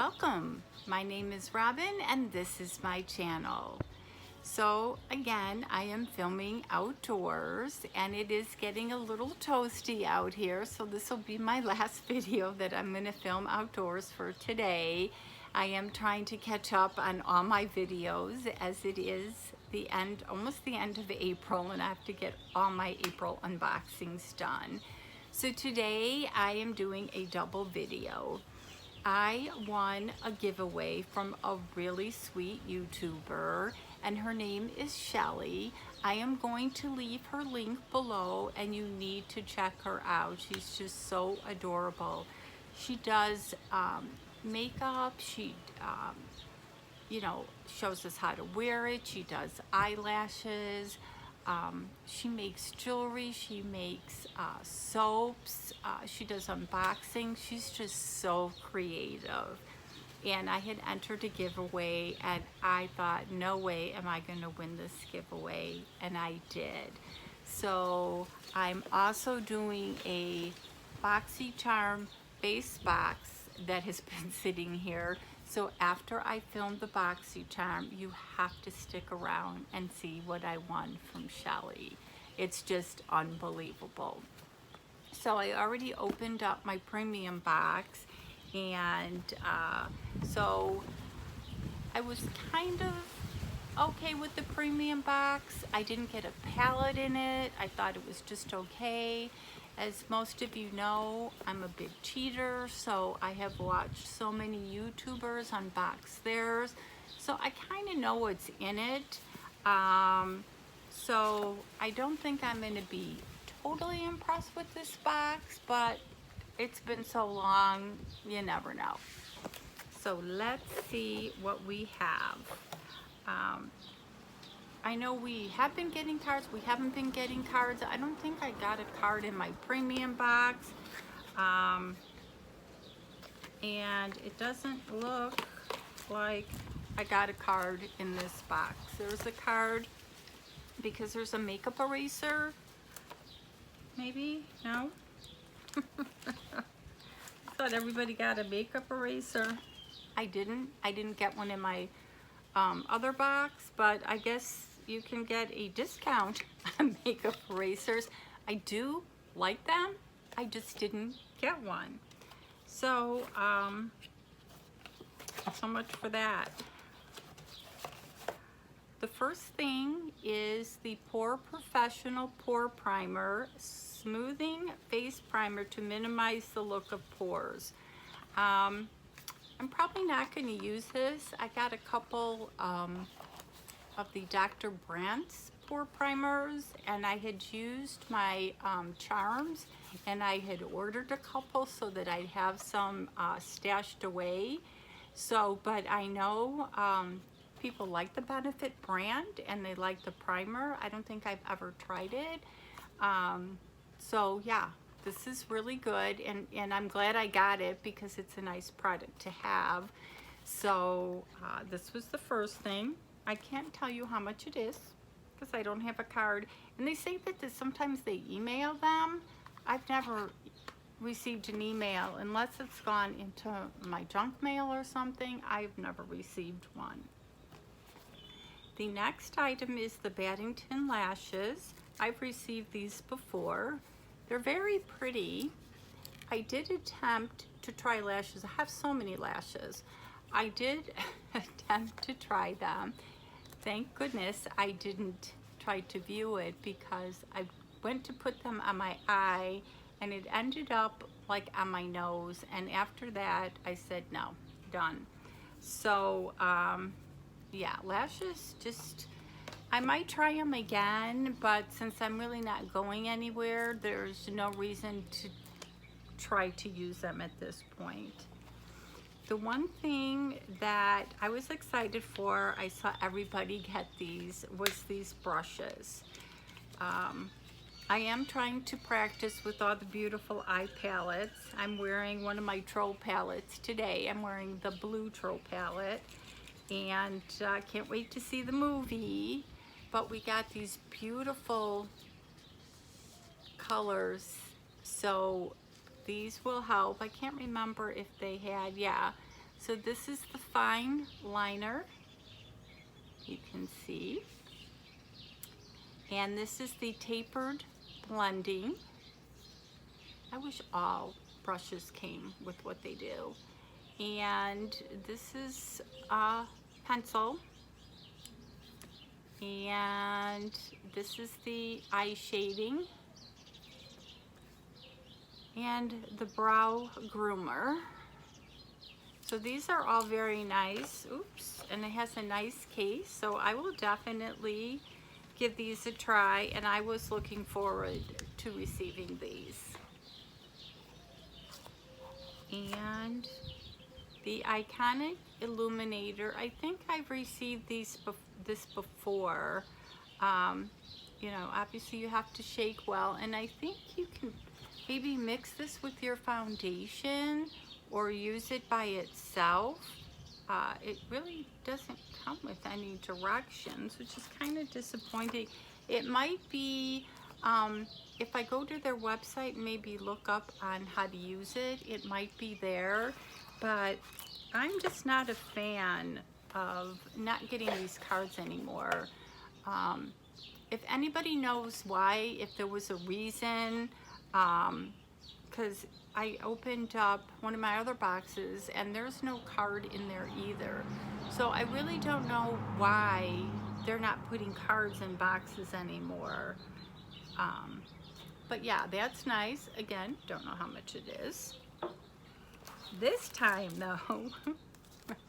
welcome. My name is Robin and this is my channel. So again, I am filming outdoors and it is getting a little toasty out here, so this will be my last video that I'm going to film outdoors for today. I am trying to catch up on all my videos as it is the end, almost the end of April, and I have to get all my April unboxings done. So today I am doing a double video. I won a giveaway from a really sweet YouTuber and her name is Shelly. I am going to leave her link below and you need to check her out. She's just so adorable. She does makeup, she shows us how to wear it, she does eyelashes, she makes jewelry, she makes soaps, she does unboxing. She's just so creative. And I had entered a giveaway and I thought, no way am I going to win this giveaway, and I did. So I'm also doing a Boxycharm base box that has been sitting here. So after I film the Boxycharm, you have to stick around and see what I won from Shelly. It's just unbelievable. So I already opened up my premium box, and so I was kind of okay with the premium box. I didn't get a palette in it. I thought it was just okay. As most of you know, I'm a big cheater, so I have watched so many YouTubers unbox theirs, so I kind of know what's in it. So I don't think I'm going to be totally impressed with this box, but it's been so long, you never know. So let's see what we have. I know we have been getting cards, we haven't been getting cards. I don't think I got a card in my premium box. And it doesn't look like I got a card in this box. There's a card because there's a makeup eraser. Maybe? No? I thought everybody got a makeup eraser. I didn't get one in my other box, but I guess you can get a discount on makeup erasers. I do like them, I just didn't get one. So, so much for that. The first thing is the Pore Professional Pore Primer, Smoothing Face Primer to minimize the look of pores. I'm probably not going to use this. I got a couple of the Dr. Brandt's pore primers, and I had used my charms, and I had ordered a couple so that I'd have some stashed away. So, but I know people like the Benefit brand and they like the primer. I don't think I've ever tried it. So yeah, this is really good, and I'm glad I got it because it's a nice product to have. So this was the first thing. I can't tell you how much it is because I don't have a card. And they say that sometimes they email them. I've never received an email unless it's gone into my junk mail or something. I've never received one. The next item is the Baddington lashes. I've received these before. They're very pretty. I did attempt to try lashes. I have so many lashes. I did attempt to try them. Thank goodness I didn't try to view it because I went to put them on my eye and it ended up like on my nose, and after that I said no, done. So yeah, lashes, just I might try them again, but since I'm really not going anywhere, there's no reason to try to use them at this point. The one thing that I was excited for, I saw everybody get these, was these brushes. I am trying to practice with all the beautiful eye palettes. I'm wearing one of my Troll palettes today. I'm wearing the blue Troll palette, and I can't wait to see the movie. But we got these beautiful colors, so these will help. I can't remember if they had, yeah. So this is the fine liner, you can see. And this is the tapered blending. I wish all brushes came with what they do. And this is a pencil. And this is the eye shading. And the brow groomer. So these are all very nice. Oops, and it has a nice case. So I will definitely give these a try, and I was looking forward to receiving these. And the Iconic Illuminator, I think I've received this before. You know, obviously you have to shake well, and I think you can maybe mix this with your foundation or use it by itself. It really doesn't come with any directions, which is kind of disappointing. It might be, if I go to their website, maybe look up on how to use it, it might be there, but I'm just not a fan of not getting these cards anymore. If anybody knows why, if there was a reason, because I opened up one of my other boxes and there's no card in there either. So I really don't know why they're not putting cards in boxes anymore. But yeah, that's nice. Again, don't know how much it is. This time though,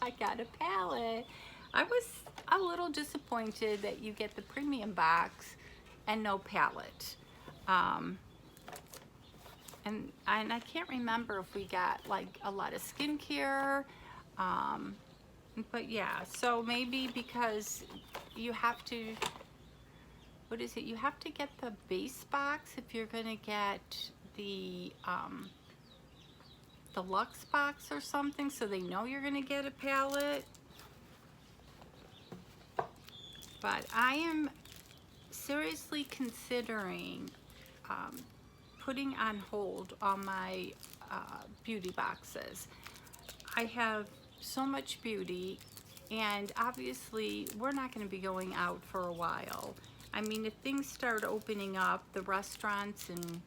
I got a palette. I was a little disappointed that you get the premium box and no palette. And I can't remember if we got like a lot of skincare, but yeah, so maybe because you have to, what is it, you have to get the base box if you're gonna get the luxe box or something, so they know you're gonna get a palette. But I am seriously considering putting on hold all my beauty boxes. I have so much beauty, and obviously we're not going to be going out for a while. I mean, if things start opening up, the restaurants and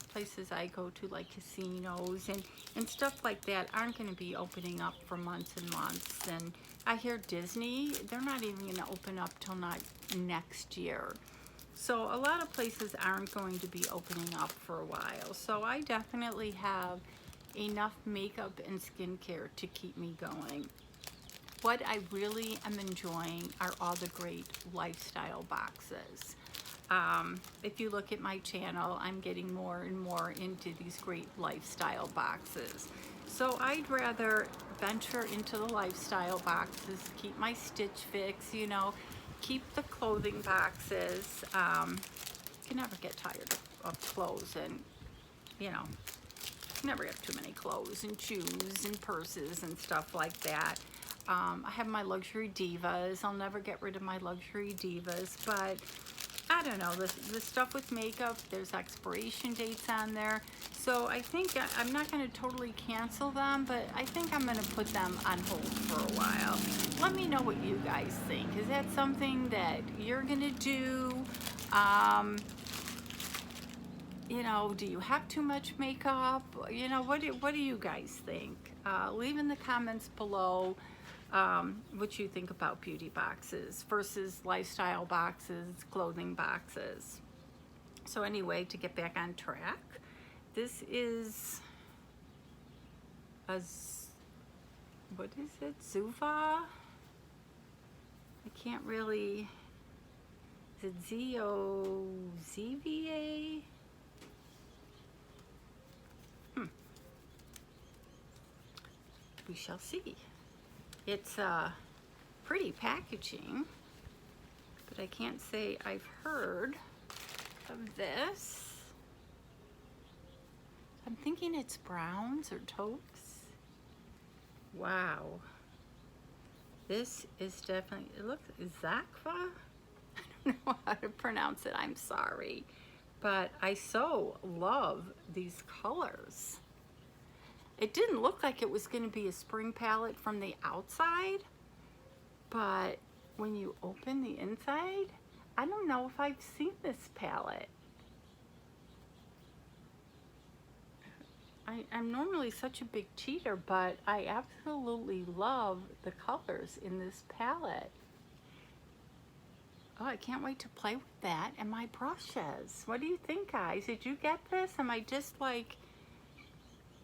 places I go to, like casinos and stuff like that, aren't going to be opening up for months and months. And I hear Disney, they're not even going to open up till not next year. So a lot of places aren't going to be opening up for a while. So I definitely have enough makeup and skincare to keep me going. What I really am enjoying are all the great lifestyle boxes. If you look at my channel, I'm getting more and more into these great lifestyle boxes. So I'd rather venture into the lifestyle boxes, keep my Stitch Fix, you know, keep the clothing boxes. You can never get tired of clothes, and you know, never have too many clothes and shoes and purses and stuff like that. I have my luxury divas. I'll never get rid of my luxury divas, but I don't know, the stuff with makeup, there's expiration dates on there. So I think I'm not going to totally cancel them, but I think I'm going to put them on hold for a while. Let me know what you guys think. Is that something that you're going to do? You know, do you have too much makeup? You know, what do you guys think? Leave in the comments below what you think about beauty boxes versus lifestyle boxes, clothing boxes. So anyway, to get back on track, this is a, what is it, Zuva? I can't really, is it Z-O-Z-V-A? We shall see. It's pretty packaging, but I can't say I've heard of this. I'm thinking it's browns or taupes. Wow. This is definitely, it looks, Zakva? I don't know how to pronounce it, I'm sorry. But I so love these colors. It didn't look like it was going to be a spring palette from the outside, but when you open the inside, I don't know if I've seen this palette. I'm normally such a big cheater, but I absolutely love the colors in this palette. Oh, I can't wait to play with that and my brushes. What do you think, guys? Did you get this? Am I just like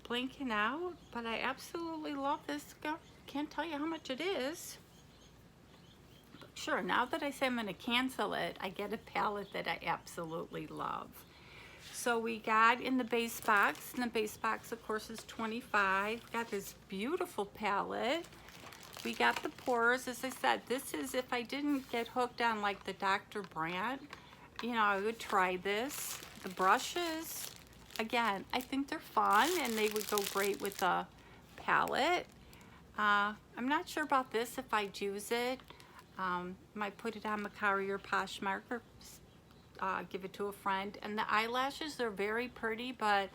blinking out? But I absolutely love this. Can't tell you how much it is. But sure, now that I say I'm going to cancel it, I get a palette that I absolutely love. So we got in the base box, and the base box, of course, is $25. Got this beautiful palette. We got the pores. As I said, this is, if I didn't get hooked on like the Dr. Brandt, you know, I would try this. The brushes, again, I think they're fun and they would go great with the palette. I'm not sure about this if I'd use it. Might put it on Macari or Poshmark or give it to a friend. And the eyelashes, they're very pretty, but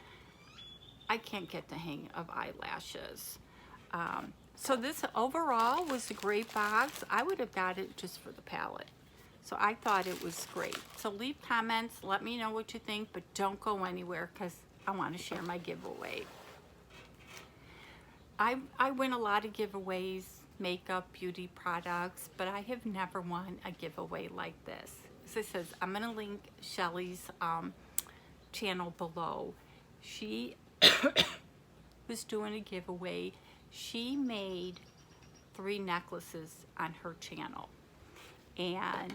I can't get the hang of eyelashes. So this overall was a great box. I would have got it just for the palette. So I thought it was great. So leave comments, let me know what you think, but don't go anywhere because I want to share my giveaway. I win a lot of giveaways, makeup, beauty products, but I have never won a giveaway like this. As I says, I'm going to link Shelly's channel below. She was doing a giveaway. She made 3 necklaces on her channel, and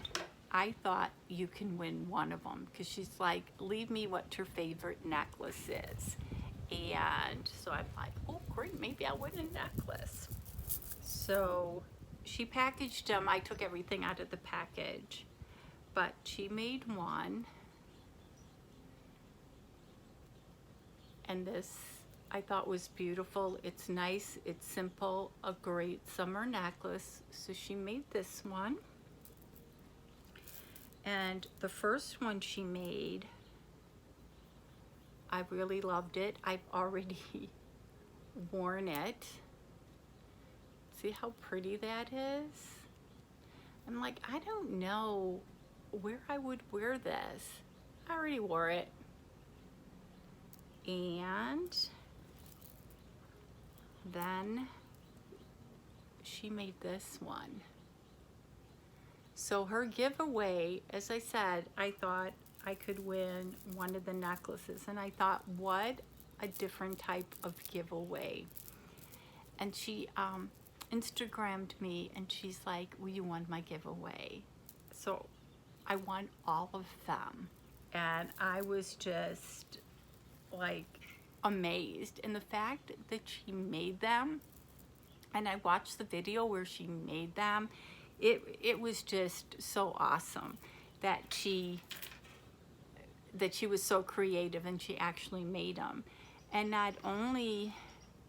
I thought you can win one of them because she's like, leave me what your favorite necklace is. And so I'm like, oh great, maybe I'll win a necklace. So she packaged them. I took everything out of the package, but she made one, and this I thought was beautiful. It's nice, it's simple, a great summer necklace. So she made this one. And the first one she made, I really loved it. I've already worn it. See how pretty that is? I'm like, I don't know where I would wear this. I already wore it. And then she made this one. So her giveaway, as I said, I thought I could win one of the necklaces, and I thought, what a different type of giveaway. And she Instagrammed me and she's like, well, you won my giveaway. So I won all of them, and I was just like amazed. And the fact that she made them, and I watched the video where she made them, it was just so awesome that she was so creative and she actually made them. And not only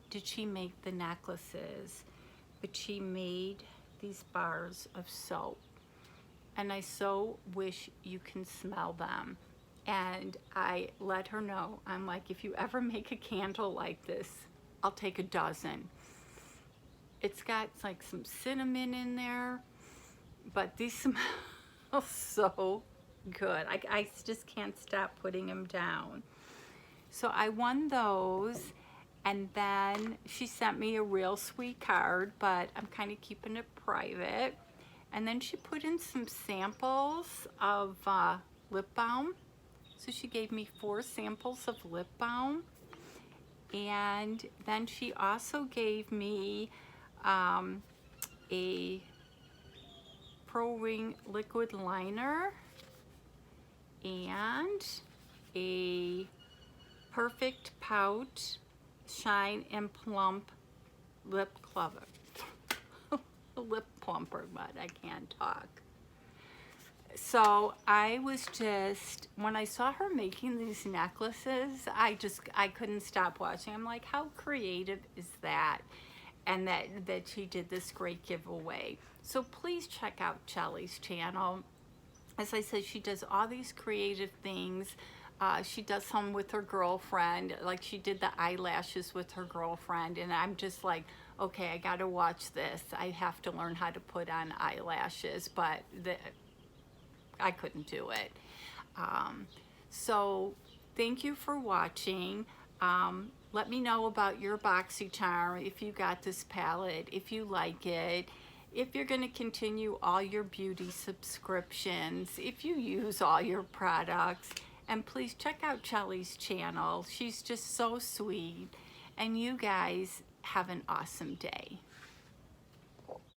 did she make the necklaces, but she made these bars of soap, and I so wish you can smell them. And I let her know, I'm like, if you ever make a candle like this, I'll take a dozen. It's got like some cinnamon in there, but these smell so good. I just can't stop putting them down. So I won those, and then she sent me a real sweet card, but I'm kind of keeping it private. And then she put in some samples of lip balm. So she gave me 4 samples of lip balm. And then she also gave me a Pro Wing liquid liner and a Perfect Pout Shine and Plump lip plumper. Lip plumper, but I can't talk. So I was just, when I saw her making these necklaces, I couldn't stop watching. I'm like, how creative is that? And that she did this great giveaway. So please check out Shelly's channel. As I said, she does all these creative things. She does some with her girlfriend, like she did the eyelashes with her girlfriend, and I'm just like, okay, I gotta watch this. I have to learn how to put on eyelashes, but I couldn't do it. So thank you for watching. Let me know about your Boxycharm, if you got this palette, if you like it, if you're going to continue all your beauty subscriptions, if you use all your products. And please check out Shelly's channel. She's just so sweet. And you guys have an awesome day.